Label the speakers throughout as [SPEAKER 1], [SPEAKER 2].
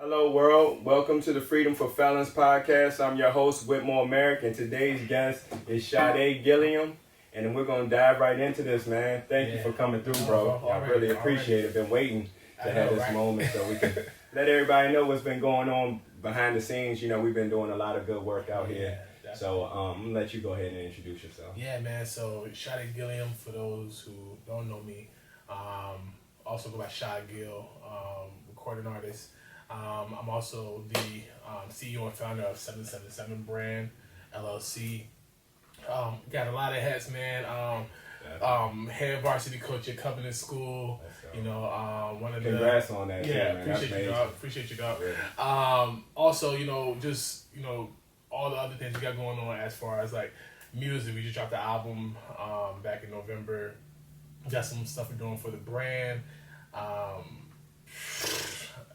[SPEAKER 1] Hello, world. Welcome to the Freedom for Felons podcast. I'm your host, Whitmore Merrick, and today's guest is Shadee Gilliam. And we're going to dive right into this, man. Thank you for coming through, bro. I really appreciate it. Been waiting to have this moment so we can let everybody know what's been going on behind the scenes. You know, we've been doing a lot of good work out here. Definitely. So I'm going to let you go ahead and introduce yourself.
[SPEAKER 2] Yeah, man. So Shadee Gilliam, for those who don't know me, also go by Shad Gill, recording artist. I'm also the CEO and founder of SVN7VII brand, LLC. Got a lot of hats, man. Head varsity coach at Covenant School. You know, one of the...
[SPEAKER 1] Congrats on that.
[SPEAKER 2] Yeah,
[SPEAKER 1] too, man.
[SPEAKER 2] Appreciate you, dog.
[SPEAKER 1] Yeah.
[SPEAKER 2] Also, you know, just, you know, all the other things we got going on as far as, like, music. We just dropped the album back in November. Got some stuff we're doing for the brand.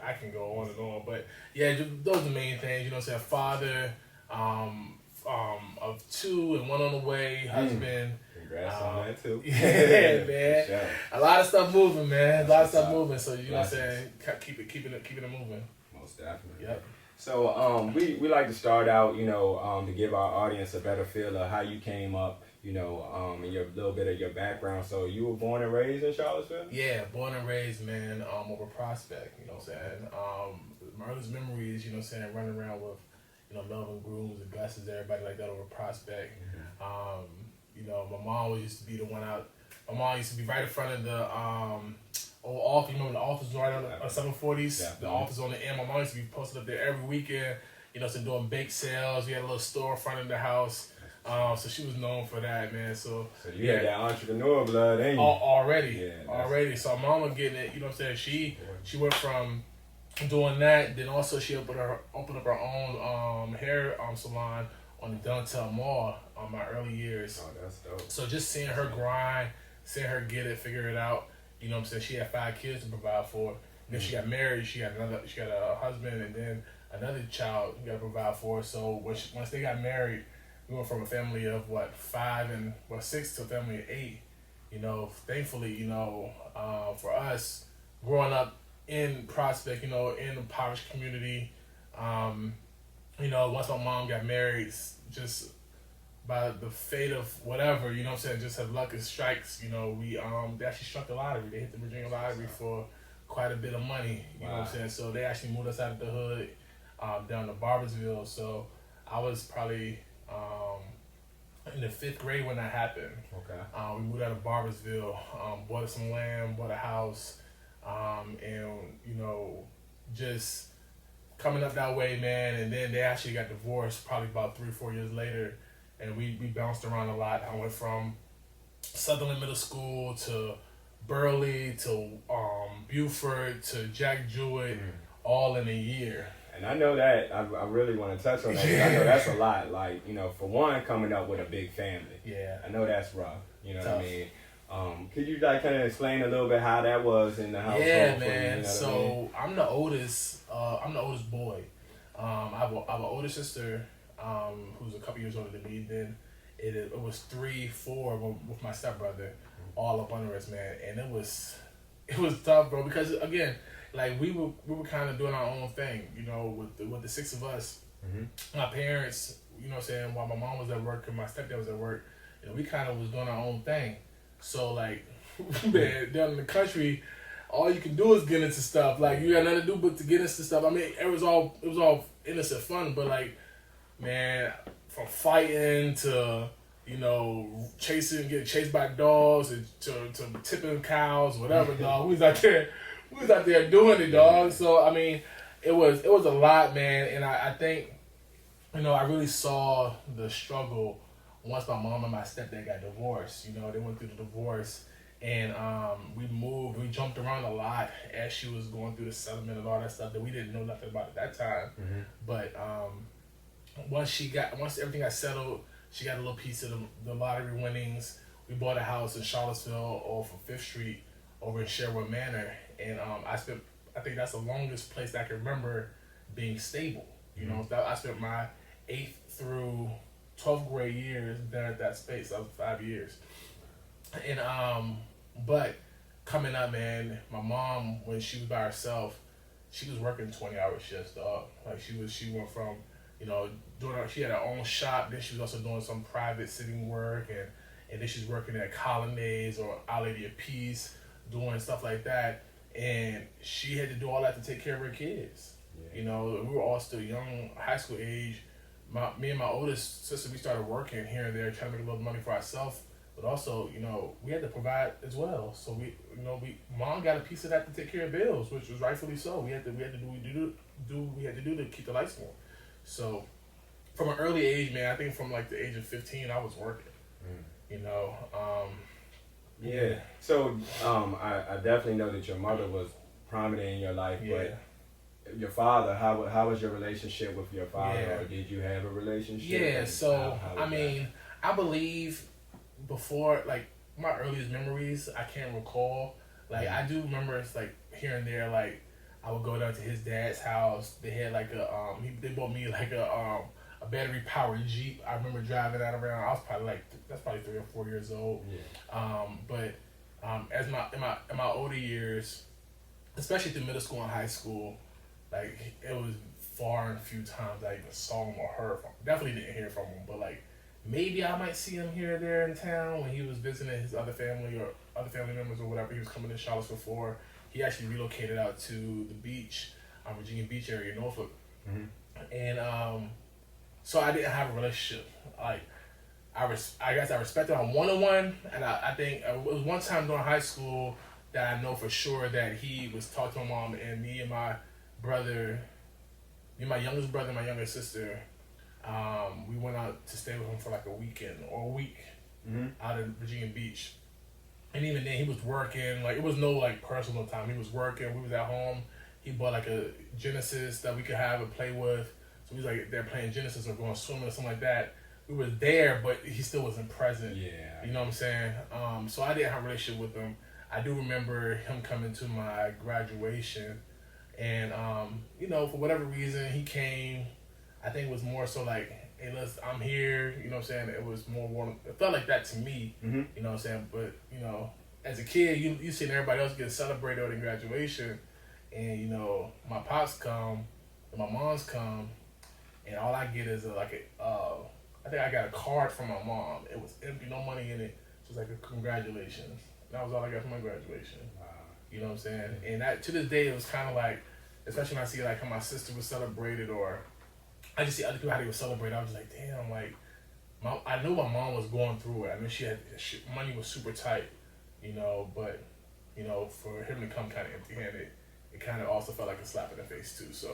[SPEAKER 2] I can go on and on, but yeah, those are the main things. You know what I'm saying? Father of two and one on the way, husband.
[SPEAKER 1] Congrats on that too.
[SPEAKER 2] Yeah, man.
[SPEAKER 1] Sure.
[SPEAKER 2] A lot of stuff moving, man. A lot of stuff moving. So you know what I'm saying? Keeping it moving.
[SPEAKER 1] Most definitely.
[SPEAKER 2] Yep.
[SPEAKER 1] So we like to start out, you know, to give our audience a better feel of how you came up, you know, and your little bit of your background. So you were born and raised in Charlottesville?
[SPEAKER 2] Yeah, born and raised, man, over Prospect, you know what I'm saying? My earliest memories, you know what I'm saying, running around with, you know, Melvin Grooms and Gus's, everybody like that over Prospect. Mm-hmm. You know, my mom used to be the one out. My mom used to be right in front of the old office. You remember the office right on the 740s? Yeah. The office on the end. My mom used to be posted up there every weekend, you know, so doing bake sales. We had a little store in front of the house. So she was known for that, man. So
[SPEAKER 1] you had that entrepreneur blood, ain't you?
[SPEAKER 2] Already. So mama getting it, you know what I'm saying? She went from doing that, then also she opened up her own hair salon on the downtown mall on my early years.
[SPEAKER 1] Oh, that's dope.
[SPEAKER 2] So just seeing her grind, seeing her get it, figure it out, you know what I'm saying? She had 5 kids to provide for. Then she got married, she got a husband, and then another child you got to provide for. So once they got married, we went from a family of 6 to a family of 8. You know, thankfully, you know, for us growing up in Prospect, you know, in the impoverished community, you know, once my mom got married, just by the fate of whatever, you know what I'm saying, just had luck and strikes, you know, they actually struck the lottery. They hit the Virginia lottery for quite a bit of money, you know what I'm saying? So they actually moved us out of the hood down to Barbersville. So I was probably in the 5th grade when that happened. Okay. We moved out of Barbersville, bought some land, bought a house, and, you know, just coming up that way, man. And then they actually got divorced probably about 3 or 4 years later. And we bounced around a lot. I went from Sutherland Middle School to Burley to Buford to Jack Jewett, all in a year.
[SPEAKER 1] And I know that, I really want to touch on that. I know that's a lot. Like, you know, for one, coming up with a big family.
[SPEAKER 2] Yeah.
[SPEAKER 1] I know that's rough. You know what I mean? Could you like kind of explain a little bit how that was in the household?
[SPEAKER 2] Yeah, man.
[SPEAKER 1] You know
[SPEAKER 2] so I'm the oldest. I'm the oldest boy. I have an older sister who's a couple years older than me. Then it was 3, 4 with my stepbrother, all up under us, man. And it was tough, bro. Because again, like we were kind of doing our own thing, you know, with the 6 of us. Mm-hmm. My parents, you know what I'm saying, while my mom was at work and my stepdad was at work, you know, we kind of was doing our own thing. So like, man, down in the country, all you can do is get into stuff. Like you got nothing to do but to get into stuff. I mean, it was all innocent fun, but like, man, from fighting to, you know, getting chased by dogs and to tipping cows, whatever, dog. We was out there doing it, dog. So I mean, it was a lot, man. And I think, you know, I really saw the struggle once my mom and my stepdad got divorced. You know, they went through the divorce, and we jumped around a lot as she was going through the settlement and all that stuff that we didn't know nothing about at that time. Mm-hmm. But once everything got settled, she got a little piece of the lottery winnings. We bought a house in Charlottesville off of 5th Street over in Sherwood Manor, and I think that's the longest place that I can remember being stable. You know, I spent my 8th through 12th grade years there at that space. That was 5 years. And but coming up, man, my mom, when she was by herself, she was working 20-hour shifts, dog. Like she went from, she had her own shop. Then she was also doing some private sitting work, and then she's working at Colonnades or Our Lady of Peace, doing stuff like that. And she had to do all that to take care of her kids. Yeah. We were all still young, high school age. Me and my oldest sister, we started working here and there, trying to make a little money for ourselves. But also, we had to provide as well. So mom got a piece of that to take care of bills, which was rightfully so. We had to do what we had to do to keep the lights on. So, from an early age, man, I think from like the age of 15, I was working.
[SPEAKER 1] Yeah. So, I definitely know that your mother was prominent in your life, but your father, how was your relationship with your father, or did you have a relationship?
[SPEAKER 2] Yeah. So, I believe before, like, my earliest memories, I can't recall. Like, I do remember it's like here and there, like, I would go down to his dad's house. They had like they bought me like a battery powered Jeep. I remember driving that around. I was probably that's probably 3 or 4 years old. Yeah. But as in my older years, especially through middle school and high school, like, it was far and few times I even saw him or heard from him. Definitely didn't hear from him, but like, maybe I might see him here or there in town when he was visiting his other family or other family members or whatever. He was coming to Charlottesville for. He actually relocated out to the beach, Virginia Beach area, Norfolk. Mm-hmm. And so I didn't have a relationship. Like, I guess I respected him one-on-one, and I think it was one time during high school that I know for sure that he was talking to my mom, and me and my youngest brother and my youngest sister, we went out to stay with him for like a weekend or a week out in Virginia Beach. And even then, he was working. Like, it was no like personal time. He was working. We was at home. He bought like a Genesis that we could have and play with. So we was like there playing Genesis or going swimming or something like that. We were there, but he still wasn't present. Yeah. You know what I'm saying? So I didn't have a relationship with him. I do remember him coming to my graduation, and for whatever reason he came. I think it was more so like, hey, I'm here, you know what I'm saying? It was more, it felt like that to me, you know what I'm saying? But, as a kid, you seen everybody else get celebrated at graduation, and, my pops come, and my mom's come, and all I get is I think I got a card from my mom. It was empty, no money in it. It was like a congratulations. And that was all I got from my graduation. Wow. You know what I'm saying? And that, to this day, it was kind of like, especially when I see like how my sister was celebrated, or I just see other people how they would celebrate. I was like, damn, like, I knew my mom was going through it. I knew money was super tight, but, for him to come kind of empty-handed, it kind of also felt like a slap in the face too, so.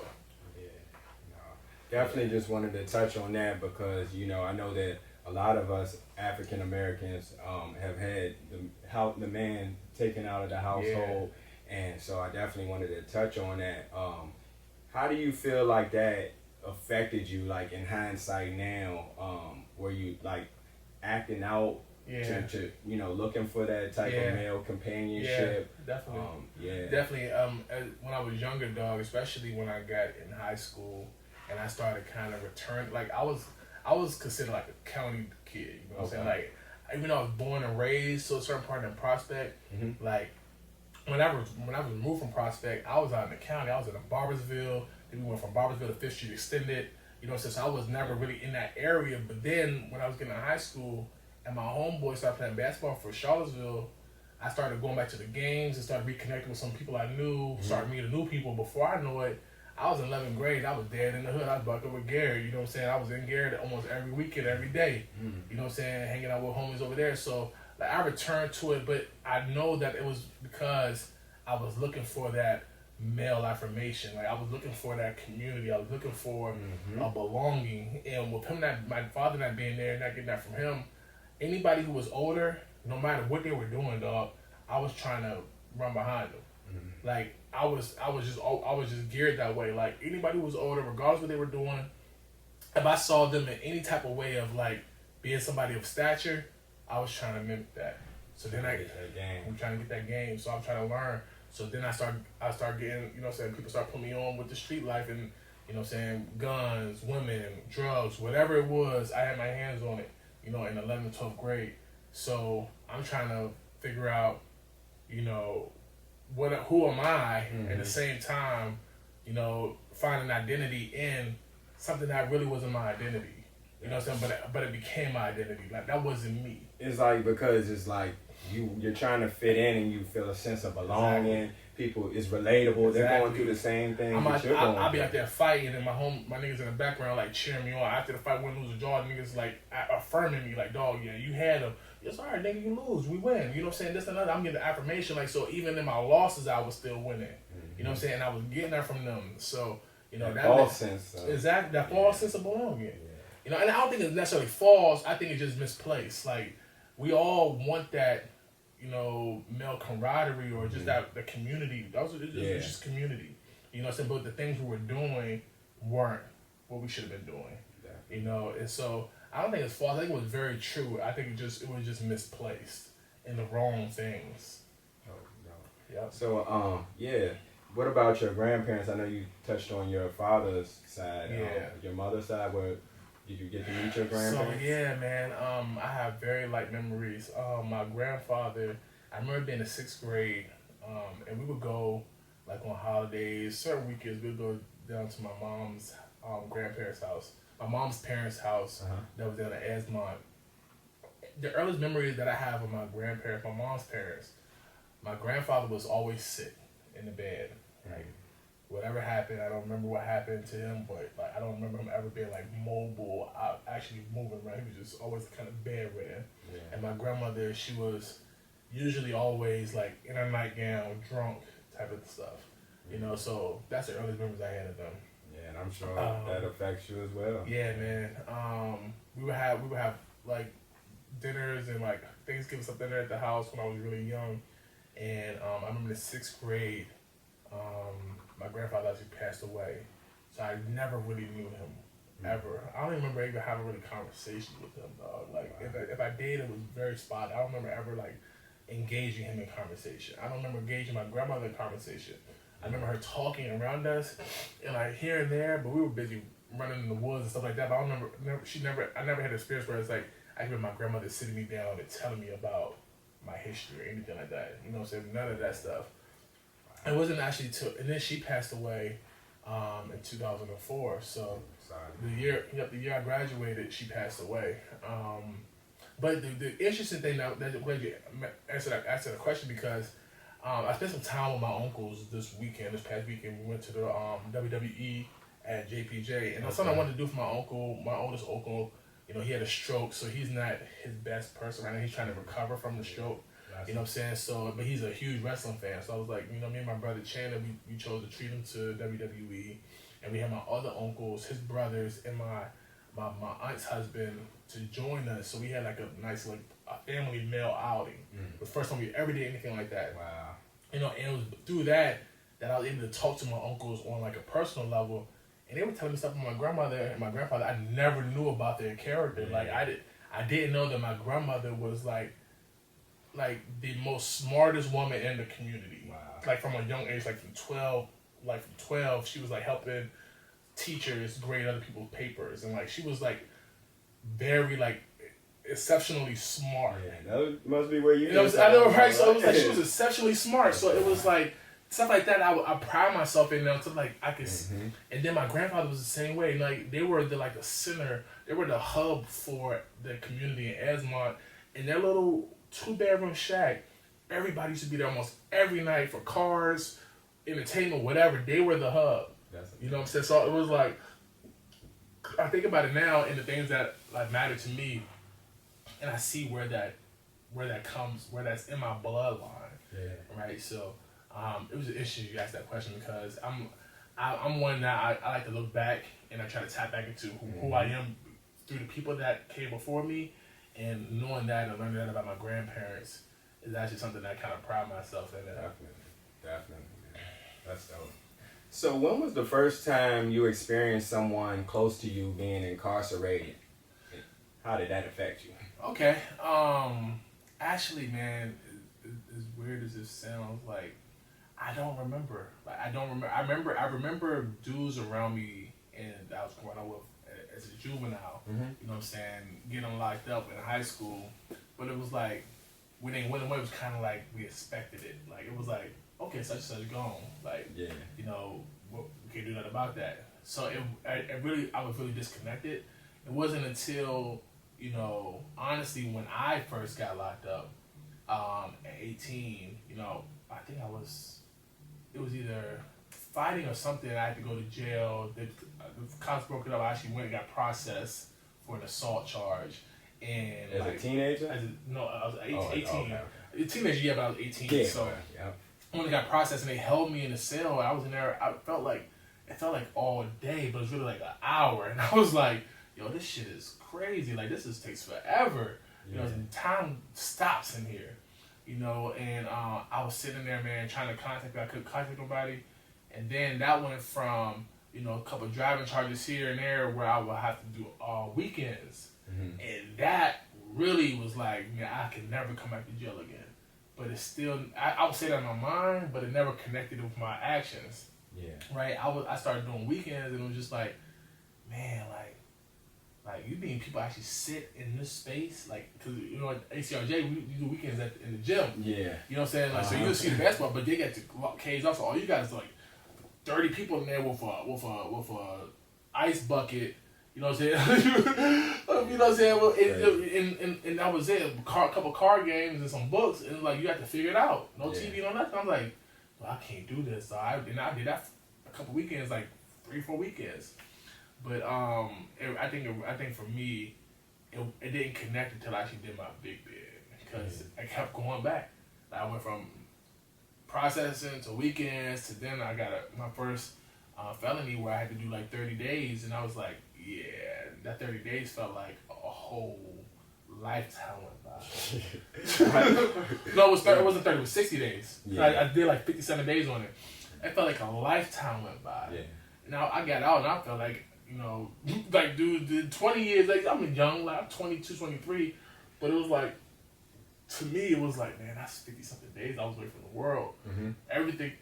[SPEAKER 1] Yeah, definitely just wanted to touch on that because, I know that a lot of us African Americans have had the man taken out of the household, and so I definitely wanted to touch on that. How do you feel like that affected you, like in hindsight now? Were you like acting out to looking for that type of male companionship?
[SPEAKER 2] Yeah, definitely. When I was younger, dog, especially when I got in high school and I started kind of return, like I was considered like a county kid, you know what I'm saying? Like, even though I was born and raised to a certain part in Prospect, like when I was moved from Prospect, I was out in the county. I was in Barbersville. Then we went from Barbersville to Fifth Street Extended. So I was never really in that area. But then when I was getting to high school and my homeboy started playing basketball for Charlottesville, I started going back to the games and started reconnecting with some people I knew, started meeting new people. Before I knew it, I was in 11th grade. I was dead in the hood. I was bucking with Gary. You know what I'm saying? I was in Gary almost every weekend, every day. You know what I'm saying? Hanging out with homies over there. So like, I returned to it, but I know that it was because I was looking for that male affirmation. Like, I was looking for that community. I was looking for a belonging. And with him, my father not being there, not getting that from him, anybody who was older, no matter what they were doing, dog, I was trying to run behind them. Like, I was just geared that way. Like, anybody who was older, regardless of what they were doing, if I saw them in any type of way of like being somebody of stature, I was trying to mimic that. So then I'm trying to get that game. So I'm trying to learn. So then I start getting, you know what I'm saying, people start putting me on with the street life and, you know what I'm saying, guns, women, drugs, whatever it was, I had my hands on it, in 11th, 12th grade. So I'm trying to figure out, who am I? At the same time, find an identity in something that really wasn't my identity. You know what I'm saying? But it became my identity. Like, that wasn't me.
[SPEAKER 1] It's like, because it's like you're trying to fit in and you feel a sense of belonging.
[SPEAKER 2] Exactly.
[SPEAKER 1] People, it's relatable.
[SPEAKER 2] Exactly.
[SPEAKER 1] They're going through the same thing that you're going through.
[SPEAKER 2] I'll be out there fighting, and my niggas in the background like cheering me on. After the fight, win, lose, or draw, the niggas like affirming me, like, dog, yeah, you had them. It's alright, nigga, you lose, we win. You know what I'm saying? This and that. I'm getting the affirmation, like, so even in my losses, I was still winning. You know what I'm saying? And I was getting that from them. So, that
[SPEAKER 1] false sense.
[SPEAKER 2] Exactly, that false sense of belonging. And I don't think it's necessarily false. I think it's just misplaced. Like, we all want that, male camaraderie, or just the community. It was just community. You know what I'm saying? But the things we were doing weren't what we should have been doing. Exactly. And so I don't think it's false. I think it was very true. I think it was just misplaced in the wrong things.
[SPEAKER 1] Oh, no.
[SPEAKER 2] Yep.
[SPEAKER 1] So, what about your grandparents? I know you touched on your father's side.
[SPEAKER 2] Yeah.
[SPEAKER 1] Your mother's side, did you get to meet your grandparents?
[SPEAKER 2] So, yeah, man, I have very light memories. My grandfather, I remember being in the 6th grade, and we would go, like, on holidays, certain weekends, we'd go down to my mom's grandparents' house, my mom's parents' house, that was down in Esmont. The earliest memories that I have of my grandparents, my mom's parents, my grandfather was always sick in the bed. Like, whatever happened, I don't remember what happened to him, but like, I don't remember him ever being like mobile, actually moving around. He was just always kind of bedridden. Yeah. And my grandmother, she was usually always like in a nightgown, drunk type of stuff. So that's the earliest memories I had of them.
[SPEAKER 1] Yeah, and I'm sure that affects you as well.
[SPEAKER 2] Yeah, man. We would have like dinners and like Thanksgiving stuff dinner at the house when I was really young. And I remember in the 6th grade, my grandfather actually passed away, so I never really knew him, ever. I don't even remember even having really conversations with him, dog. Like, if I did, it was very spotty. I don't remember ever like engaging him in conversation. I don't remember engaging my grandmother in conversation. I remember her talking around us, and like here and there, but we were busy running in the woods and stuff like that. But I don't remember, I never had an experience where it's like I remember my grandmother sitting me down and telling me about my history or anything like that. You know what I'm saying? None of that stuff. It wasn't actually and then she passed away in 2004. So the year I graduated, she passed away. But the interesting thing that glad you answered that question, because I spent some time with my uncles this past weekend. We went to the WWE at JPJ, and that's something I wanted to do for my uncle, my oldest uncle. He had a stroke, so he's not his best person right now. He's trying to recover from the stroke. You know what I'm saying? So, but he's a huge wrestling fan. So I was like, me and my brother Chandler, we chose to treat him to WWE. And we had my other uncles, his brothers, and my aunt's husband to join us. So we had like a nice a family meal outing. The first time we ever did anything like that.
[SPEAKER 1] Wow.
[SPEAKER 2] And it was through that I was able to talk to my uncles on like a personal level. And they were telling me stuff about my grandmother and my grandfather I never knew about their character. Yeah. Like I didn't know that my grandmother was like the most smartest woman in the community. Wow. Like from a young age, from 12, she was like helping teachers grade other people's papers, and like she was like very like exceptionally smart.
[SPEAKER 1] Yeah, that must be where you.
[SPEAKER 2] I know, right? So it was like she was exceptionally smart. So it was like stuff like that. I pride myself in them to like I could. And then my grandfather was the same way. Like they were the center. They were the hub for the community in Esmont, and their little 2-bedroom shack. Everybody used to be there almost every night for cars, entertainment, whatever. They were the hub. You know what I'm saying? So it was like, I think about it now and the things that like matter to me, and I see where that comes, where that's in my bloodline. Yeah. Right. So it was an issue you asked that question, because I'm one that I like to look back and I try to tap back into who I am through the people that came before me, and knowing that and learning that about my grandparents is actually something that I kind of pride myself in.
[SPEAKER 1] Definitely. That's dope. So when was the first time you experienced someone close to you being incarcerated? How did that affect you?
[SPEAKER 2] Okay. Actually, man, as weird as this sounds, like, I don't remember. I remember dudes around me and I was growing up with as a juvenile. You know what I'm saying? Getting locked up in high school. But it was like, when they went away, it was kind of like we expected it. Like, it was like, okay, such and such gone. Like, you know, we can't do nothing about that. So I was really disconnected. It wasn't until, you know, honestly, when I first got locked up at 18, you know, I think it was either fighting or something. I had to go to jail. The cops broke it up. I actually went and got processed for an assault charge. And
[SPEAKER 1] as a teenager?
[SPEAKER 2] No, I was 18.
[SPEAKER 1] Okay.
[SPEAKER 2] A teenager, yeah, but I was 18.
[SPEAKER 1] Yeah,
[SPEAKER 2] so
[SPEAKER 1] yeah.
[SPEAKER 2] when I got processed and they held me in the cell, I was in there. It felt like all day, but it was really like an hour. And I was like, yo, this shit is crazy. Like, takes forever. You know, and time stops in here. You know, and I was sitting there, man, trying to contact people. I couldn't contact nobody. And then that went from, you know, a couple of driving charges here and there where I would have to do weekends. Mm-hmm. And that really was like, man, I can never come back to jail again. But it's still, I would say that in my mind, but it never connected with my actions.
[SPEAKER 1] Yeah.
[SPEAKER 2] Right? I started doing weekends and it was just like, man, like you mean people actually sit in this space? Like, because, you know, at ACRJ, we do weekends in the gym.
[SPEAKER 1] Yeah.
[SPEAKER 2] You know what I'm saying? Like, so you'll see the basketball, but they get to cage off. So all you guys like 30 people in there with a ice bucket. You know what I'm saying? You know what I'm saying? Well, and that was it. A couple card games and some books, and like you have to figure it out. No TV, no nothing. I'm like, well, I can't do this. So I did that for a couple weekends, like 3-4 weekends. But I think for me, it didn't connect until I actually did my big because I kept going back. I went from processing to weekends to then I got my first felony where I had to do like 30 days, and I was like, yeah, that 30 days felt like a whole lifetime went by. No, it wasn't 30, it was 60 days. Yeah. I did like 57 days on it. It felt like a lifetime went by. Yeah. Now I got out and I felt like, you know, like dude, 20 years, like I'm young, like I'm 22, 23, but it was like, to me, it was like, man, that's 50 something days I was away from the world. Mm-hmm. Everything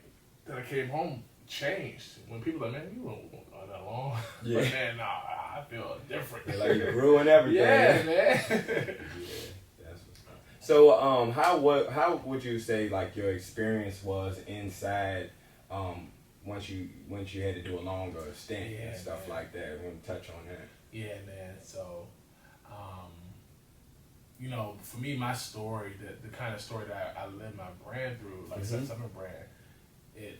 [SPEAKER 2] that I came home changed. When people were like, man, you won't go that long. Yeah. But man, nah, I feel different.
[SPEAKER 1] Yeah, like you grew and everything.
[SPEAKER 2] Yeah, man.
[SPEAKER 1] That's what's up. So, how would you say like your experience was inside, once you had to do a longer stint and stuff like that? We want to touch on that.
[SPEAKER 2] Yeah, man. So, you know, for me, my story, the kind of story that I live my brand through, like Summer brand, it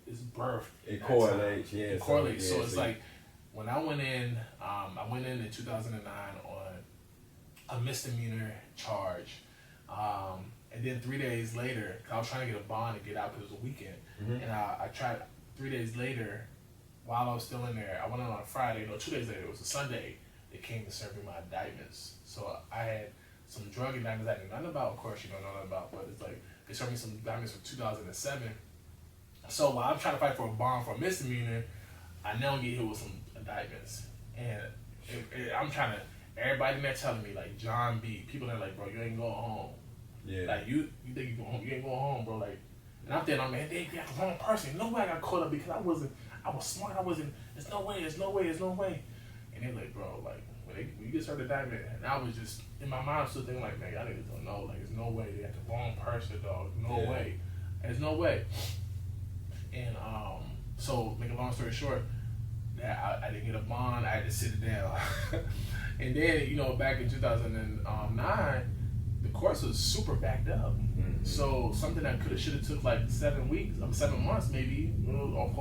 [SPEAKER 2] is birthed.
[SPEAKER 1] It correlates,
[SPEAKER 2] yeah. It correlates. So it's like when I went in 2009 on a misdemeanor charge, and then 3 days later, 'cause I was trying to get a bond to get out because it was a weekend, and I tried 3 days later, while I was still in there, I went in on a Friday. No, 2 days later, it was a Sunday. They came to serve me my indictments. So I had some drug indictments I knew nothing about. Of course, you know nothing about, but it's like they served me some indictments for 2007. So while I'm trying to fight for a bond for a misdemeanor, I now get hit with some indictments, and I'm trying to. Everybody in there telling me like John B. People that like, bro, you ain't going home. Yeah. Like you think you going home? You ain't going home, bro. Like, and I'm thinking, man, they got the wrong person. No way I got caught up because I was smart. There's no way. And they're like, bro, like, when you get served indictment, and I was just, in my mind, still thinking, like, man, y'all niggas don't know. Like, there's no way. They got the wrong person, dog. No way. There's no way. And, so, make a long story short, I didn't get a bond. I had to sit it down. And then, you know, back in 2009, the course was super backed up. Mm-hmm. So, something that should have took, like, 7 months, maybe, you know,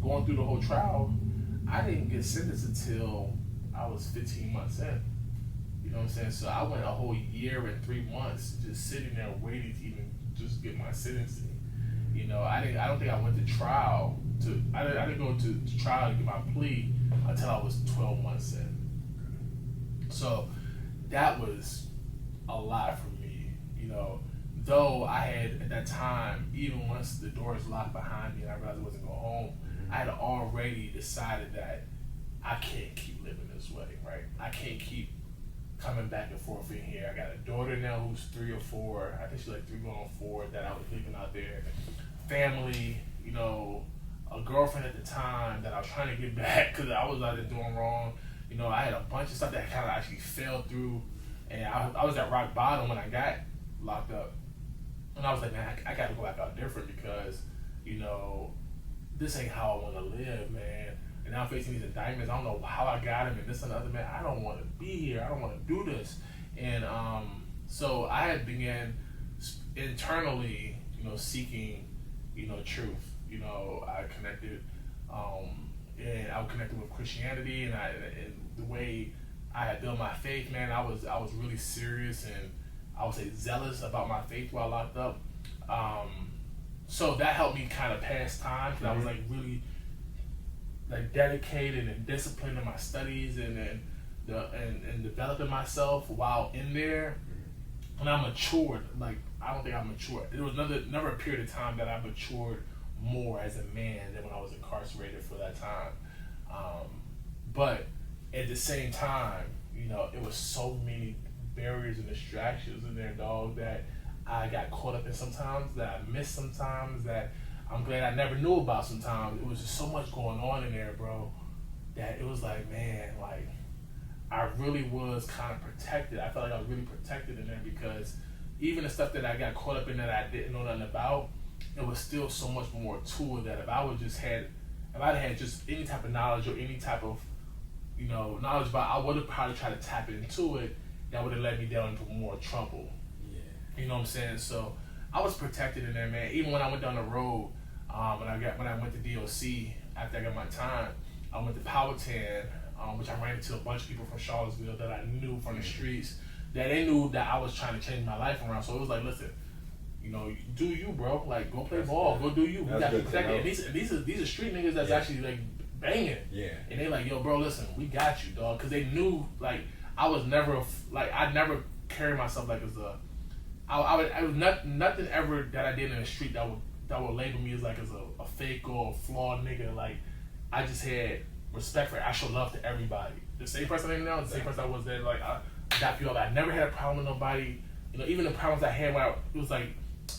[SPEAKER 2] going through the whole trial, I didn't get sentenced until I was 15 months in. You know what I'm saying? So I went a whole year and 3 months just sitting there waiting to even just get my sentencing. You know, I don't think I went to trial. I didn't go to trial to get my plea until I was 12 months in. So that was a lot for me. You know, though I had at that time, even once the doors locked behind me and I realized I wasn't going home, I had already decided that I can't keep living this way, right? I can't keep coming back and forth in here. I got a daughter now who's 3 or 4. I think she's like 3 going on 4 that I was leaving out there. Family, you know, a girlfriend at the time that I was trying to get back because I was out there doing wrong. You know, I had a bunch of stuff that kind of actually fell through. And I was at rock bottom when I got locked up. And I was like, man, I got to go back out different because, you know, this ain't how I want to live, man. And now I'm facing these indictments. I don't know how I got him and this and the other, man. I don't want to be here. I don't want to do this. And so I had began internally, seeking, truth. I connected, and I connected with Christianity, and the way I had built my faith, man. I was really serious and I would say zealous about my faith while locked up. So that helped me kind of pass time because I was like really like dedicated and disciplined in my studies and developing myself while in there. And I matured. Like, I don't think I matured. There was never a period of time that I matured more as a man than when I was incarcerated for that time. But at the same time, it was so many barriers and distractions in there, dog, that I got caught up in sometimes, that I missed sometimes, that I'm glad I never knew about sometimes. It was just so much going on in there, bro, that it was like, man, like, I really was kind of protected. I felt like I was really protected in there because even the stuff that I got caught up in that I didn't know nothing about, it was still so much more to it that if I'd had just any type of knowledge or any type of, knowledge about, I would have probably tried to tap into it. That would have led me down into more trouble. Yeah. You know what I'm saying? So I was protected in there, man. Even when I went down the road, when I went to DOC after I got my time, I went to Powhatan, which I ran into a bunch of people from Charlottesville that I knew from the streets, that they knew that I was trying to change my life around. So it was like, listen, do you, bro? Like, go play ball, go do you. We got you protected. And these are street niggas that's actually like banging. Yeah. And they like, yo, bro, listen, we got you, dog, because they knew like I was never I never carried myself like as I was nothing ever that I did in the street that would label me as a fake or a flawed nigga. Like, I just had respect for it. I show love to everybody. The same person I am now, the same person I was then. Like, I got you up. I never had a problem with nobody. Even the problems I had when it was like,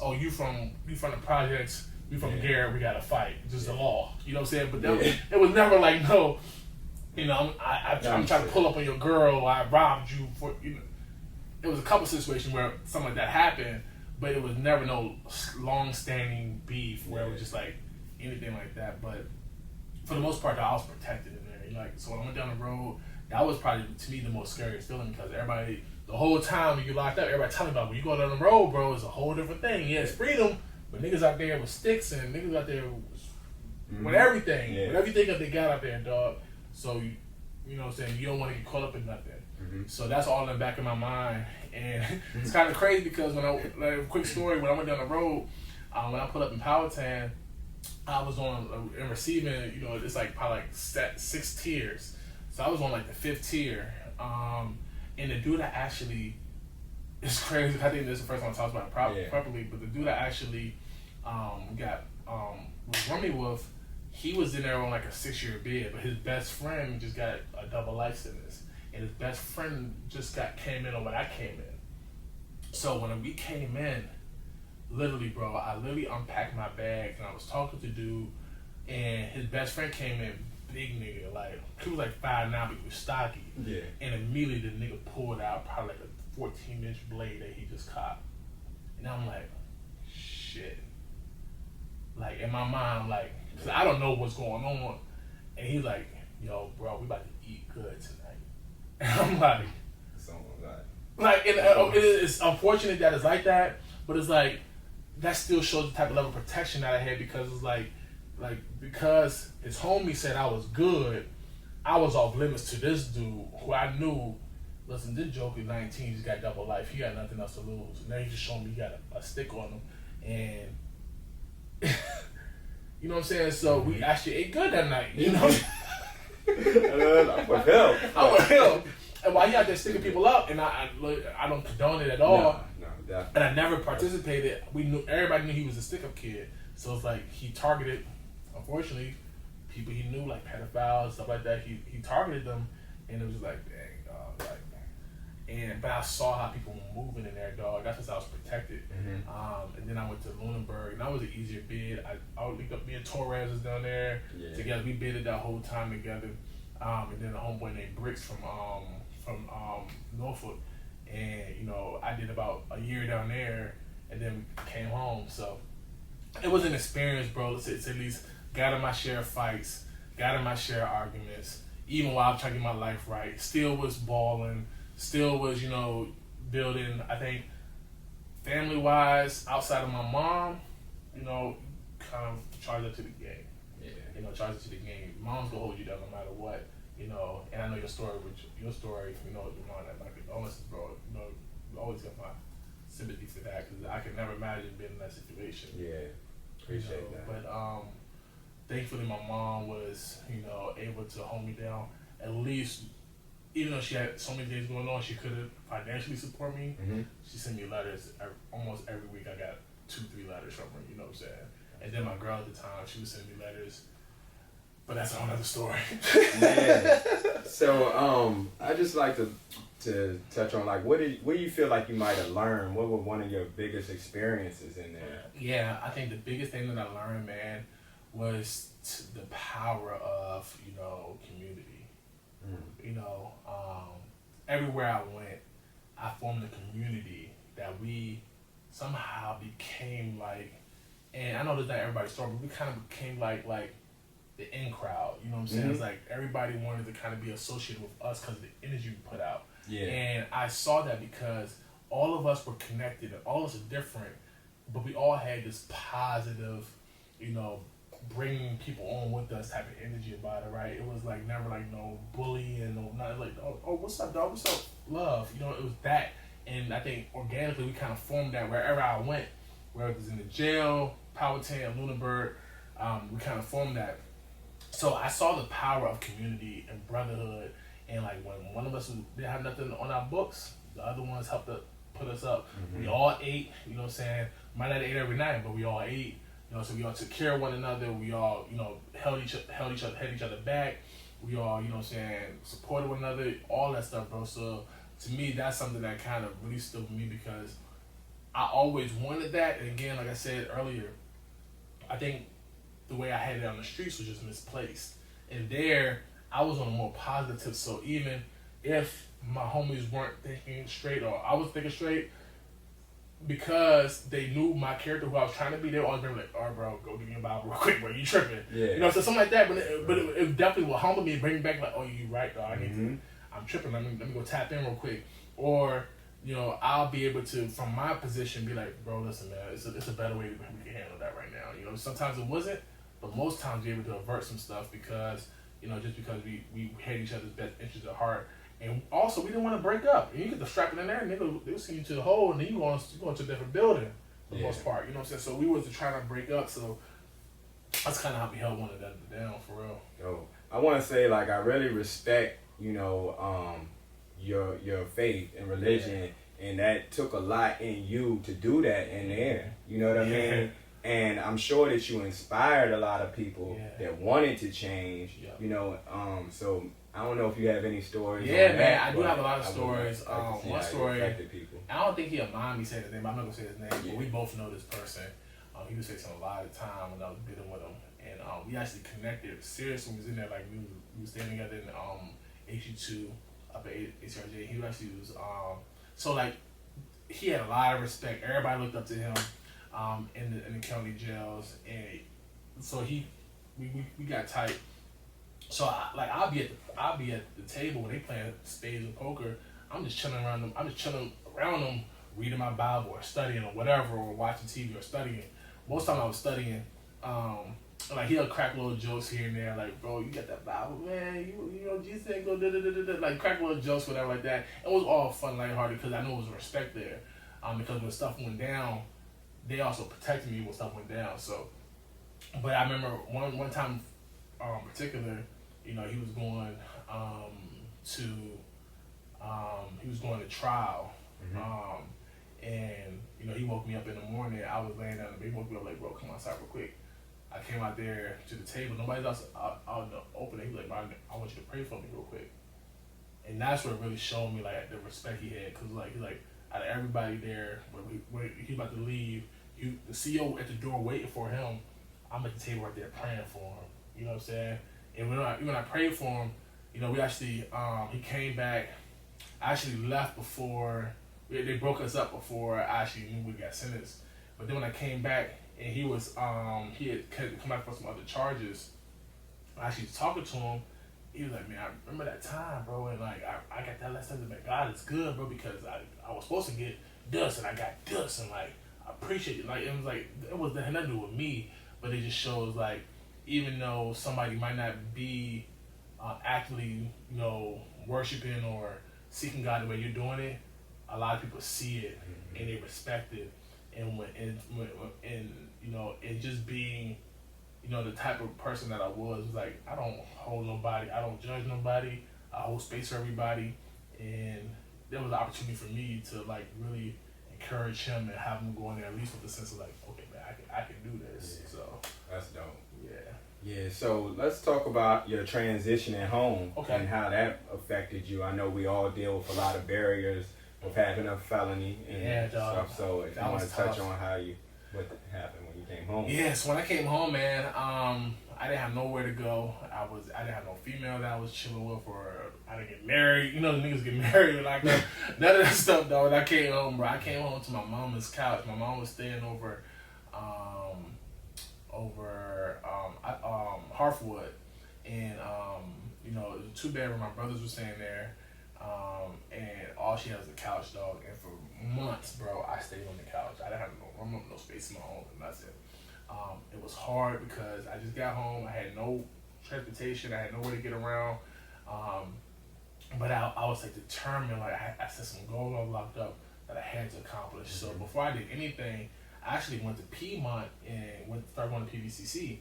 [SPEAKER 2] oh, you from the projects, we from Garrett, we gotta fight. Just the law. You know what I'm saying? But it was never like, no, I'm trying to pull up on your girl, or I robbed you for, It was a couple situations where something like that happened, but it was never no long-standing beef where it was just like anything like that. But for the most part, I was protected in there. Like, so when I went down the road, that was probably to me the most scariest feeling because everybody, the whole time you locked up, everybody telling me about when you go down the road, bro, it's a whole different thing. Yeah, it's freedom, but niggas out there with sticks and niggas out there with everything, with everything that they got out there, dog. So you know what I'm saying, you don't want to get caught up in nothing. So that's all in the back of my mind, and it's kind of crazy because quick story, when I went down the road, when I put up in Powhatan, I was on and receiving, it's like probably like 6 tiers. So I was on like the 5th tier, and the dude that actually, it's crazy. I think this is the first time I talked about it properly, but the dude that actually was rooming with, he was in there on like a 6-year bid, but his best friend just got a double life sentence, and his best friend just came in on when I came in. So when we came in, literally, bro, I literally unpacked my bags and I was talking to dude, and his best friend came in, big nigga, like he was like 5'9", but he was stocky. Yeah. And immediately the nigga pulled out probably like a 14-inch blade that he just caught, and I'm like, shit. Like in my mind, I'm like, cause I don't know what's going on, and he's like, yo, bro, we about to eat good tonight, and I'm like, it's unfortunate that it's like that, but it's like that still shows the type of level of protection that I had because it's like because his homie said I was good, I was off limits to this dude who I knew, listen, this joke is 19, he's got double life, he got nothing else to lose. And now he just showing me he got a stick on him, and you know what I'm saying? So we actually ate good that night, you know?
[SPEAKER 1] I'm with him.
[SPEAKER 2] And while he out there sticking people up, and I don't condone it at all.
[SPEAKER 1] No, definitely.
[SPEAKER 2] And I never participated. Everybody knew he was a stick-up kid. So it's like he targeted, unfortunately, people he knew, like pedophiles, stuff like that. He targeted them, and it was just like, dang, dog, but I saw how people were moving in there, dog. That's because I was protected. And then I went to Lunenburg, and that was an easier bid. I would link up, me and Torres was down there together. We bidded that whole time together. And then a homeboy named Bricks from Norfolk, and I did about a year down there, and then came home. So it was an experience, bro. It's at least got in my share of fights, got in my share of arguments, even while I'm trying to get my life right. Still was balling, still was, building. I think family-wise, outside of my mom, kind of charge up to the game.
[SPEAKER 1] Yeah.
[SPEAKER 2] Charge up to the game. Mom's gonna hold you down no matter what. And I know your story, your mom, my condolences, bro. You always got my sympathy for that, because I could never imagine being in that situation.
[SPEAKER 1] Yeah, appreciate that.
[SPEAKER 2] But thankfully my mom was, able to hold me down. At least, even though she had so many things going on, she couldn't financially support me.
[SPEAKER 1] Mm-hmm.
[SPEAKER 2] She sent me letters almost every week. I got 2-3 letters from her, you know what I'm saying? And then my girl at the time, she was sending me letters. But that's a whole other story.
[SPEAKER 1] Yeah. So I just like to touch on, like, what do you feel like you might have learned? What were one of your biggest experiences in there?
[SPEAKER 2] Yeah, I think the biggest thing that I learned, man, was the power of, community. Everywhere I went, I formed a community that we somehow became like, and I know that's not everybody's story, but we kind of became like the in crowd. You know what I'm saying?
[SPEAKER 1] Mm-hmm.
[SPEAKER 2] It's like everybody wanted to kind of be associated with us because of the energy we put out.
[SPEAKER 1] Yeah.
[SPEAKER 2] And I saw that because all of us were connected and all of us are different, but we all had this positive, bringing people on with us type of energy about it, right? It was like never like no bullying, no not like, oh what's up, dog? What's up, love? It was that. And I think organically we kind of formed that wherever I went, whether it was in the jail, Powhatan, Lunenburg, we kind of formed that. So I saw the power of community and brotherhood, and like when one of us didn't have nothing on our books, the other ones helped to put us up. Mm-hmm. We all ate, might not ate every night, but we all ate. So we all took care of one another. We all, held each other back. We all, supported one another. All that stuff, bro. So to me, that's something that kind of really stood with me because I always wanted that. And again, like I said earlier, I think the way I had it on the streets was just misplaced. And there, I was on a more positive. So even if my homies weren't thinking straight or I was thinking straight, because they knew my character, who I was trying to be, they always been like, "All right, bro, go give me a Bible real quick, bro. You tripping?"
[SPEAKER 1] Yeah.
[SPEAKER 2] So something like that. But it definitely will humble me and bring me back like, "Oh, you right, dog. I need to. I'm tripping. Let me go tap in real quick." Or I'll be able to, from my position, be like, "Bro, listen, man. It's a better way we can handle that right now." Sometimes it wasn't, but most times we're able to avert some stuff because just because we had each other's best interests at heart. And also, we didn't want to break up. And you get the strapping in there, and they'll send you to the hole, and then you go to a different building for the most part. You know what I'm saying? So we wasn't trying to break up. So that's kind of how we held one another down, for real.
[SPEAKER 1] Yo, I want to say, like, I really respect, your faith and religion, and that took a lot in you to do that in there. You know what I mean? And I'm sure that you inspired a lot of people that wanted to change. So I don't know if you have any stories.
[SPEAKER 2] Yeah,
[SPEAKER 1] on
[SPEAKER 2] man,
[SPEAKER 1] that,
[SPEAKER 2] I do have a lot of stories. One story,
[SPEAKER 1] people.
[SPEAKER 2] I don't think he'll mind me saying his name. I'm not gonna say his name, but we both know this person. He would say something a lot of the time when I was dealing with him, and we actually connected seriously. We was in there, like we was staying together in HU2 up at ACRJ. He actually was so like he had a lot of respect. Everybody looked up to him in the county jails, and so we got tight. So I'll be at the table when they playing spades and poker. I'm just chilling around them, reading my Bible or studying or whatever, or watching TV or studying. Most time I was studying. Like he'll crack little jokes here and there, like, "Bro, you got that Bible, man. You Jesus ain't go da da da da da." Like crack little jokes, whatever like that. It was all fun, lighthearted, because I knew it was respect there. Because when stuff went down, they also protected me when stuff went down. So, but I remember one time, in particular. He was going to trial, and he woke me up in the morning. I was laying down, and he woke me up like, "Bro, come outside real quick." I came out there to the table. Nobody's else out in the open. He was like, "I want you to pray for me real quick." And that's what really showed me like the respect he had, because he's like out of everybody there, when he about to leave, the CEO at the door waiting for him. I'm at the table right there praying for him. You know what I'm saying? And when I prayed for him, we actually, he came back. I actually left before, they broke us up before I actually knew we got sentenced. But then when I came back, and he had come back for some other charges. I actually was talking to him. He was like, man, I remember that time, bro, and like I got that lesson that God is good, bro, because I was supposed to get this and I got this, and like I appreciate it. Like it was nothing to do with me, but it just shows like even though somebody might not be actively, worshiping or seeking God the way you're doing it, a lot of people see it and they respect it, and and just being, the type of person that I was like, I don't hold nobody, I don't judge nobody, I hold space for everybody, and there was an opportunity for me to like really encourage him and have him go in there at least with the sense of like, okay, man, I can do this.
[SPEAKER 1] Yeah.
[SPEAKER 2] So
[SPEAKER 1] That's dope.
[SPEAKER 2] yeah.
[SPEAKER 1] Yeah, so let's talk about your transition at home and how that affected you. I know we all deal with a lot of barriers of having a felony and stuff. So if you want to touch on what happened when you came home.
[SPEAKER 2] Yes, when I came home, man, I didn't have nowhere to go. I didn't have no female that I was chilling with, or I didn't get married. The niggas get married like that. None of that stuff, though. When I came home, bro, I came home to my mama's couch. My mom was staying over Harfwood, and it was a 2-bedroom. My brothers were staying there, and all she had was a couch, dog. And for months, bro, I stayed on the couch. I didn't have no space of my own, and that's it. It was hard because I just got home. I had no transportation. I had nowhere to get around. But I was like determined. Like I set some goals I locked up that I had to accomplish. So before I did anything, I actually went to Piedmont and started going to PVCC.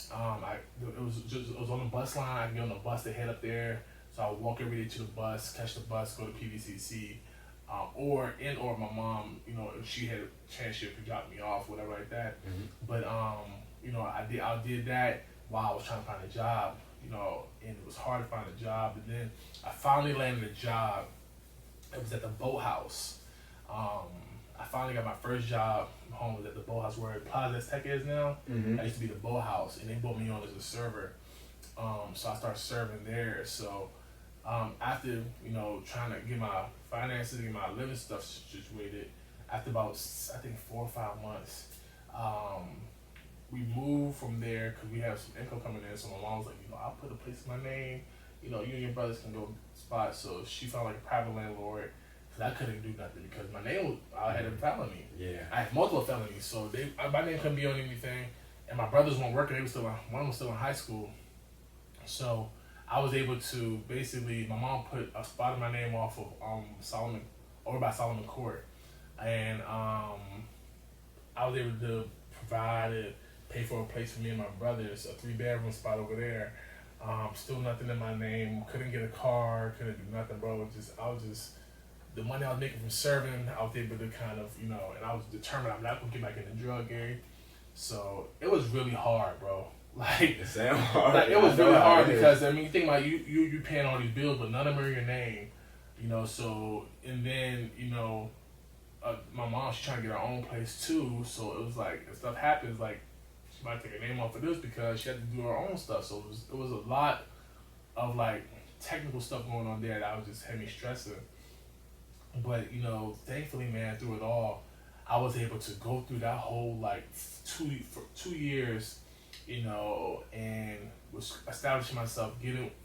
[SPEAKER 2] It was on the bus line. I could get on the bus to head up there. So I would walk every day to the bus, catch the bus, go to PVCC, or my mom, if she had a chance, she could drop me off, whatever like that. But I did that while I was trying to find a job, and it was hard to find a job. And then I finally landed a job. It was at the boathouse. I finally got my first job home was at the boathouse where Plaza Tech is now. I used to be the boathouse, and they brought me on as a server. So I started serving there. So after trying to get my finances and get my living stuff situated, after about I think 4 or 5 months, we moved from there because we have some income coming in. So my mom was like, I'll put a place in my name. You and your brothers can go spot. So she found like a private landlord. Cause I couldn't do nothing because my name I had a felony. Yeah. I had multiple felonies, so my name couldn't be on anything. And my brothers weren't working; one was still in high school. So I was able to basically, my mom put a spot in my name off of over by Solomon Court, and I was able to provide and pay for a place for me and my brothers, a 3-bedroom spot over there. Still nothing in my name. Couldn't get a car. Couldn't do nothing, bro. The money I was making from serving, I was able to kind of, and I was determined I'm not gonna get back in the drug game. So it was really hard, bro. Like
[SPEAKER 1] it sounds hard.
[SPEAKER 2] Like, it was really hard because you think about you paying all these bills, but none of them are in your name, So and then my mom, she's trying to get her own place too. So it was like if stuff happens, like she might take her name off of this because she had to do her own stuff. So it was a lot of like technical stuff going on there that just had me stressing. But thankfully, man, through it all, I was able to go through that whole like 2 years, and was establishing myself,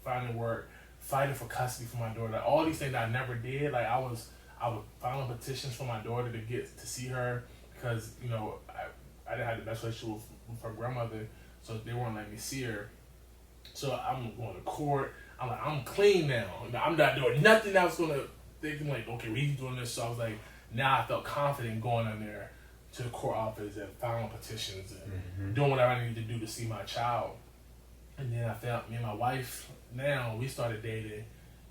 [SPEAKER 2] finding work, fighting for custody for my daughter. All these things that I never did. Like I would file petitions for my daughter to get to see her because I didn't have the best relationship with her grandmother, so they weren't letting me see her. So I'm going to court. I'm like, I'm clean now. I'm not doing nothing that was gonna. Thinking like, okay, we're doing this. So I was like, now I felt confident going in there to the court office and filing petitions and doing whatever I needed to do to see my child. And then I found me and my wife. Now we started dating,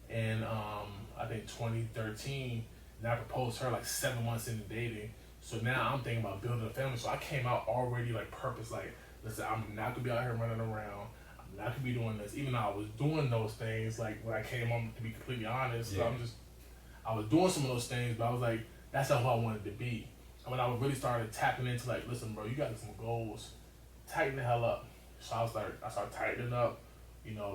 [SPEAKER 2] and I think 2013. And I proposed to her like 7 months into dating. So now I'm thinking about building a family. So I came out already like purpose. Like, listen, I'm not gonna be out here running around. I'm not gonna be doing this. Even though I was doing those things, like when I came home, to be completely honest, yeah. I was doing some of those things, but I was like, that's not who I wanted to be. And when I really started tapping into like, listen, bro, you got some goals, tighten the hell up. So I started tightening up,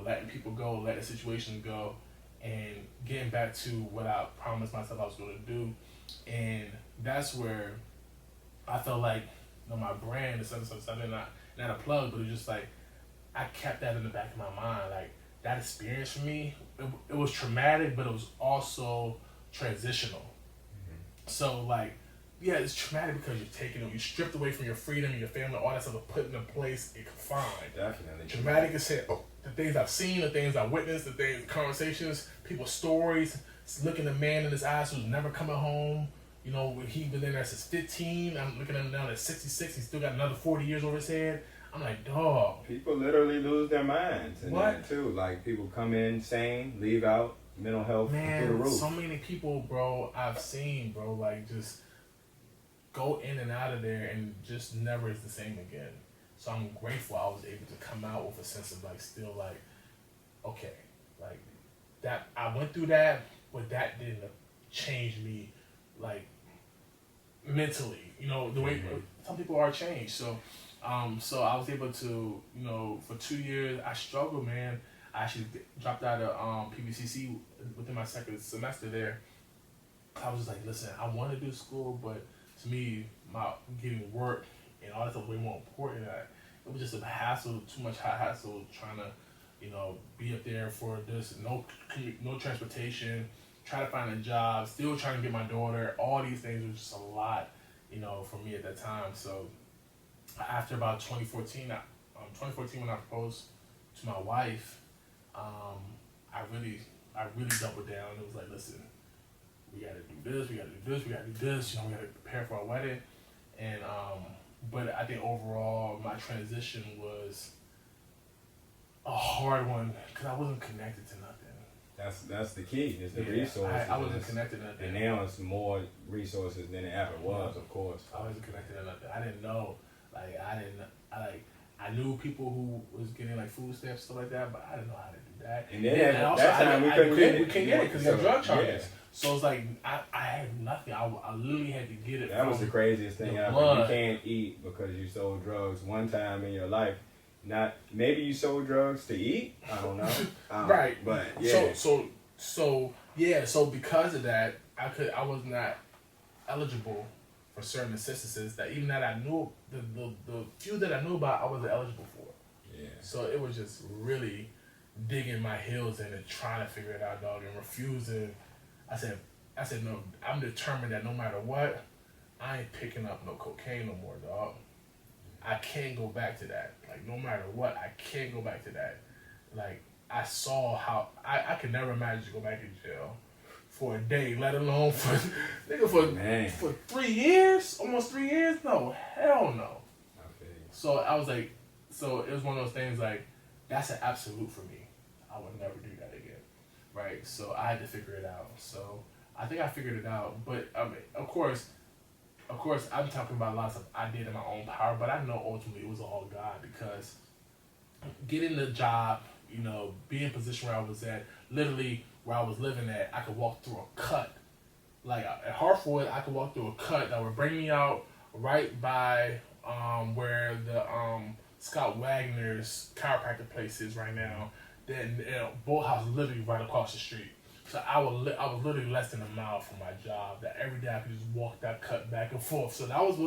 [SPEAKER 2] letting people go, letting situations go, and getting back to what I promised myself I was going to do. And that's where I felt like my brand and stuff. Not a plug, but it was just like I kept that in the back of my mind. Like that experience for me, it was traumatic, but it was also transitional. So like, yeah, it's traumatic because you're taken, you're stripped away from your freedom, your family, all that stuff, put in a place and confined.
[SPEAKER 1] Definitely.
[SPEAKER 2] Traumatic is saying, the things I've seen, the things I witnessed, the things, conversations, people's stories, looking a man in his eyes who's never coming home. You know, he been in there since 15. I'm looking at him now at 66. He's still got another 40 years over his head. I'm like, dog.
[SPEAKER 1] People literally lose their minds in
[SPEAKER 2] What?
[SPEAKER 1] that too. Like people come in sane, leave out, mental health through the
[SPEAKER 2] Man,
[SPEAKER 1] roof.
[SPEAKER 2] so many people, bro, I've seen, bro, like just go in and out of there and just never is the same again. So I'm grateful I was able to come out with a sense of like still like, okay, like that I went through that, but that didn't change me like mentally. You know, the way some people are changed. So so I was able to, you know, for 2 years I struggled, man. I actually dropped out of PVCC within my second semester there. I was just like, listen, I want to do school, but to me, my getting work and all that stuff was way more important. It was just a hassle, too much hassle trying to, you know, be up there for this, no transportation, try to find a job, still trying to get my daughter. All these things were just a lot, you know, for me at that time. So after about 2014 when I proposed to my wife, I really doubled down. It was like, listen, we gotta do this, we gotta do this, we gotta do this, you know, we gotta prepare for our wedding. And but I think overall my transition was a hard one because I wasn't connected to nothing.
[SPEAKER 1] That's the key, is the resources.
[SPEAKER 2] I wasn't connected to nothing.
[SPEAKER 1] And now it's more resources than it ever was, of course.
[SPEAKER 2] I wasn't connected to nothing. I didn't know. I knew people who was getting like food stamps, stuff like that, but I didn't know how to do that.
[SPEAKER 1] And then at that time we couldn't get it.
[SPEAKER 2] We couldn't get it because of drug charges.
[SPEAKER 1] Yeah.
[SPEAKER 2] So it's like I had nothing. I literally had to get it.
[SPEAKER 1] That was the craziest thing ever.
[SPEAKER 2] Blood.
[SPEAKER 1] You can't eat because you sold drugs one time in your life. Not maybe you sold drugs to eat. I don't know.
[SPEAKER 2] Right.
[SPEAKER 1] But yeah.
[SPEAKER 2] So because of that, I was not eligible for certain assistances that even that I knew the few that I knew about I wasn't eligible for.
[SPEAKER 1] Yeah.
[SPEAKER 2] So it was just really digging my heels in and trying to figure it out, dog, and refusing. I said no. I'm determined that no matter what, I ain't picking up no cocaine no more, dog. I can't go back to that. Like no matter what, I can't go back to that. Like I saw how I could never imagine to go back in jail for a day, let alone for 3 years, almost 3 years. No, hell no.
[SPEAKER 1] Okay.
[SPEAKER 2] So I was like, so it was one of those things like that's an absolute for me. I would never do that again, right? So I had to figure it out. So I think I figured it out, but I mean, of course, I'm talking about a lot of stuff I did in my own power, but I know ultimately it was all God because getting the job, you know, being in a position where I was at, literally where I was living at, I could walk through a cut. Like at Hartford, I could walk through a cut that would bring me out right by where the Scott Wagner's chiropractic place is right now. Then Boat House is literally right across the street. So I was literally less than a mile from my job. That every day I could just walk that cut back and forth. So that was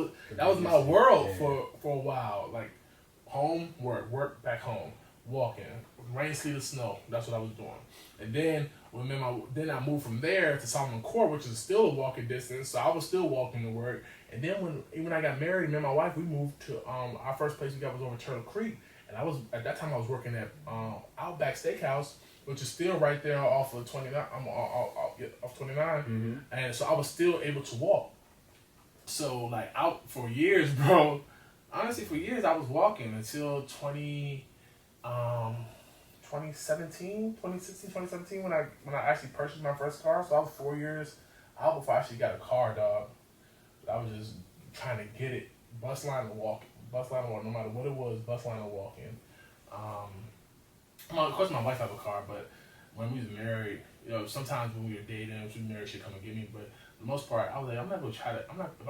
[SPEAKER 2] my world for a while. Like home, work, back home, walking, rain, sleet, or snow. That's what I was doing. And then then I moved from there to Solomon Court, which is still a walking distance. So I was still walking to work. And then when I got married, me and my wife, we moved to our first place we got was over Turtle Creek. And at that time I was working at Outback Steakhouse, which is still right there off of 29. Off 29, and so I was still able to walk. So like out for years, bro. Honestly, for years I was walking until 2016, 2017 when I actually purchased my first car. So I was 4 years out before I actually got a car, dog. I was just trying to get it, bus line and walking, no matter what it was, bus line and walking. Of course, my wife have a car, but when we was married, you know, sometimes when we were dating, if we were married, she'd come and get me. But for the most part, I was like, if I'm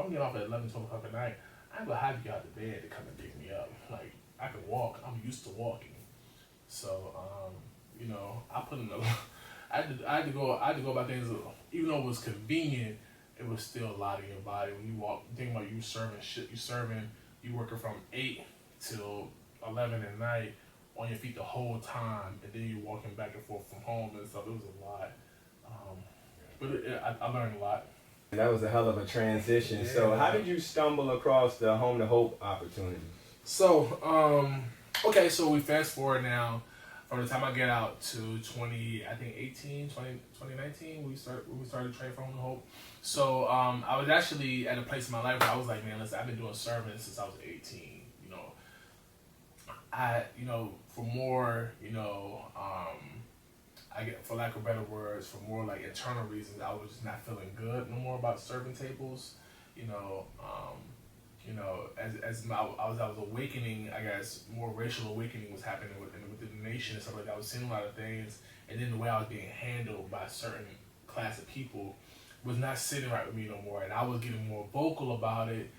[SPEAKER 2] getting off at 11, 12 o'clock at night, I ain't gonna have you out of bed to come and pick me up. Like, I can walk. I'm used to walking. So, you know, I put in I had to go about things, even though it was convenient, it was still a lot in your body. When you walk, think about you serving you working from 8 till 11 at night on your feet the whole time, and then you're walking back and forth from home and stuff. It was a lot, but I learned a lot.
[SPEAKER 1] That was a hell of a transition. Yeah. So how did you stumble across the Home to Hope opportunity?
[SPEAKER 2] So, okay, so we fast forward now from the time I get out to 2019, we started training for Home to Hope. So I was actually at a place in my life where I was like, man, listen, I've been doing service since I was 18. For more, I get, for lack of better words, for more like internal reasons, I was just not feeling good no more about serving tables. As I was awakening, I guess more racial awakening was happening within the nation and stuff like that. I was seeing a lot of things, and then the way I was being handled by a certain class of people was not sitting right with me no more, and I was getting more vocal about it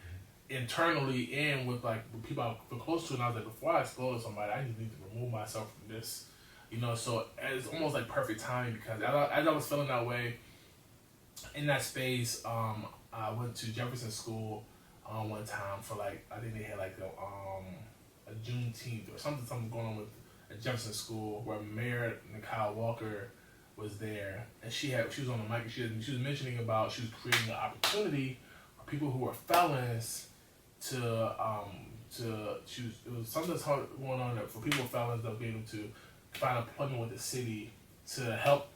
[SPEAKER 2] internally and with people I feel close to, and I was like, before I explode somebody, I just need to remove myself from this, so it's almost like perfect timing, because as I was feeling that way in that space, I went to Jefferson School one time for I think they had a Juneteenth or something going on with at Jefferson School, where Mayor Nicole Walker was there, and she was on the mic, and she was mentioning about she was creating an opportunity for people who were felons it was something that's going on for people with felons that be able to find employment with the city to help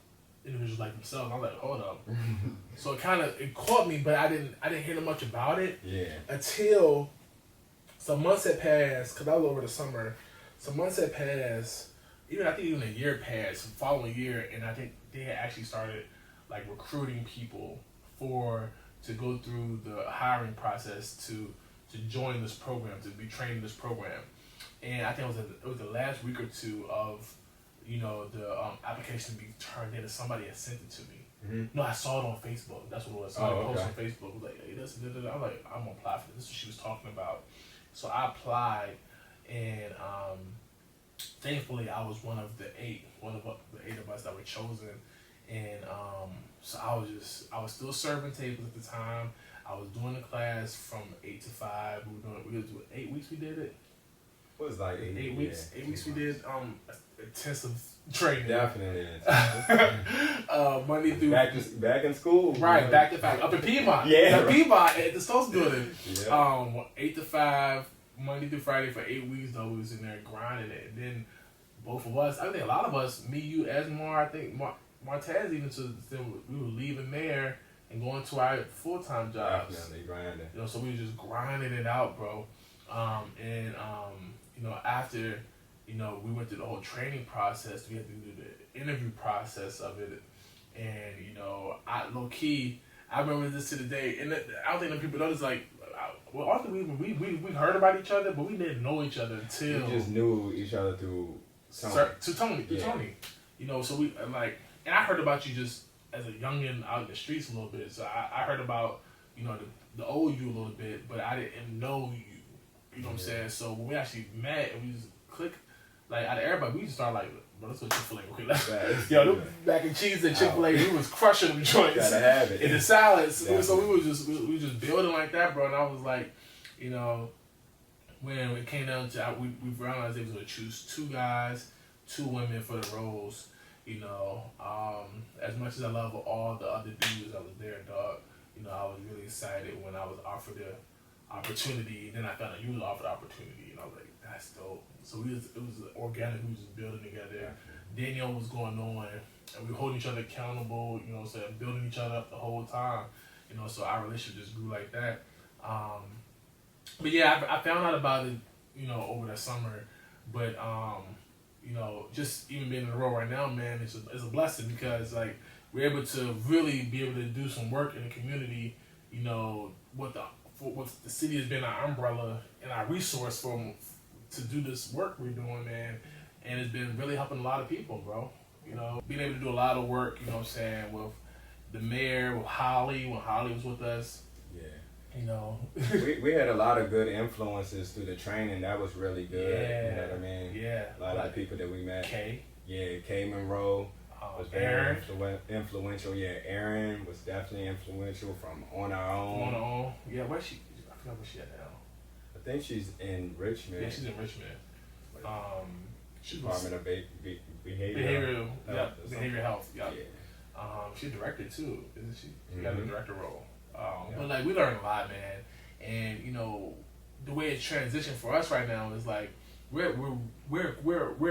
[SPEAKER 2] individuals like themselves. I was like, hold up. So it caught me, but I didn't hear much about it until some months had passed, because I was over the summer. Some months had passed, I think even a year passed, the following year, and I think they had actually started recruiting people to go through the hiring process to join this program, to be trained in this program. And I think it was the last week or two of the application to be turned in, and somebody had sent it to me. Mm-hmm. No, I saw it on Facebook. That's what it was. Somebody posted on Facebook. Was like, hey, this. I'm like, I'm gonna apply for this. This is what she was talking about. So I applied, and thankfully I was one of the eight of us that were chosen. And so I was still serving tables at the time. I was doing the class from 8 to 5. We were doing 8 weeks. We did it.
[SPEAKER 1] What was 8
[SPEAKER 2] weeks? 8 weeks we did intensive training.
[SPEAKER 1] Definitely.
[SPEAKER 2] Monday through
[SPEAKER 1] back in school.
[SPEAKER 2] Right, back to back up in Piedmont.
[SPEAKER 1] Yeah,
[SPEAKER 2] Piedmont at the Stokes building.
[SPEAKER 1] Yeah.
[SPEAKER 2] 8 to 5, Monday through Friday for 8 weeks. Though we was in there grinding it. And then both of us, I think a lot of us, me, you, Esmar, I think Martez even we were leaving there and going to our full-time jobs.
[SPEAKER 1] Definitely grinding.
[SPEAKER 2] So we were just grinding it out, bro. After, we went through the whole training process, we had to do the interview process of it. And, I low-key, I remember this to the day, and I don't think that people notice, often we heard about each other, but we didn't know each other until...
[SPEAKER 1] We just knew each other through Tony.
[SPEAKER 2] Tony. So we, and I heard about you just as a youngin' out in the streets a little bit. So I heard about, the old you a little bit, but I didn't know you. You know what I'm saying? So when we actually met and we just clicked, out of everybody, we just started bro, let's go Chick-fil-A. Yo, mac and cheese at Chick-fil-A, we was crushing them joints.
[SPEAKER 1] Gotta have it.
[SPEAKER 2] In the salads. Yeah. So we were just building like that, bro. And I was like, when it came down to, we realized they was going to choose 2 guys, 2 women for the roles. As much as I love all the other dudes that was there, dog, I was really excited when I was offered the opportunity. Then I found out you was offered the opportunity, and I was like, that's dope. So it was organic. We was just building together. Daniel was going on, and we were holding each other accountable. Building each other up the whole time. So our relationship just grew like that. But yeah, I found out about it, over that summer. But just even being in the role right now, man, it's a blessing, because we're able to really be able to do some work in the community. What the city has been our umbrella and our resource to do this work we're doing, man, and it's been really helping a lot of people, bro. Being able to do a lot of work, with the mayor, with Holly, when Holly was with us. Yeah.
[SPEAKER 1] we had a lot of good influences through the training. That was really good.
[SPEAKER 2] Yeah.
[SPEAKER 1] You know what I mean?
[SPEAKER 2] Yeah.
[SPEAKER 1] A lot of the people that we met.
[SPEAKER 2] Kay.
[SPEAKER 1] Yeah, Kay Monroe was
[SPEAKER 2] Aaron.
[SPEAKER 1] very influential. Yeah, Aaron was definitely influential from On Our Own.
[SPEAKER 2] On Our Own. Yeah, where's she? I forgot where she at now.
[SPEAKER 1] I think she's in Richmond.
[SPEAKER 2] Yeah, she's in Richmond.
[SPEAKER 1] Department of
[SPEAKER 2] Behavioral
[SPEAKER 1] Health.
[SPEAKER 2] Behavioral Health. Yep.
[SPEAKER 1] Yeah.
[SPEAKER 2] She's a director too, isn't she? She got a director role.
[SPEAKER 1] Yeah.
[SPEAKER 2] But like we learned a lot, man. And you know, the way it's transitioned for us right now is like we're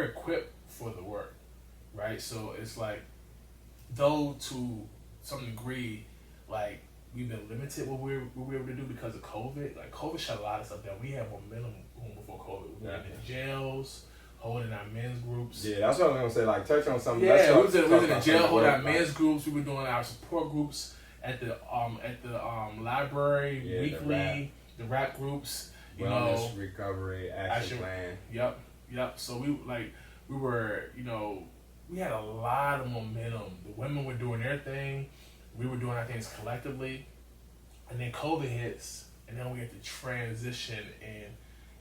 [SPEAKER 2] equipped for the work, right? So it's like, though to some degree, like we've been limited what we were able to do because of COVID. Like COVID shut a lot of stuff down. We had momentum going before COVID. We were in jails, holding our men's groups.
[SPEAKER 1] Yeah, that's what I was gonna say. Like, touch on something.
[SPEAKER 2] Yeah, we was in the jail holding our men's groups. We were doing our support groups at the library weekly. The rap groups. You
[SPEAKER 1] Wellness, recovery, action plan.
[SPEAKER 2] Yep. So we had a lot of momentum. The women were doing their thing. We were doing our things collectively. And then COVID hits, and then we had to transition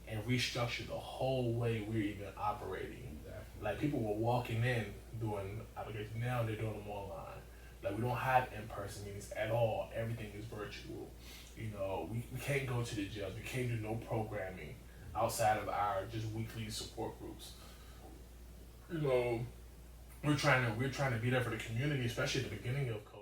[SPEAKER 2] and restructure the whole way we're even operating. Exactly. Like, people were walking in doing applications. Now they're doing them online. Like, we don't have in-person meetings at all. Everything is virtual. You know, we can't go to the jails. We can't do no programming outside of our just weekly support groups. You know, we're trying to be there for the community, especially at the beginning of COVID.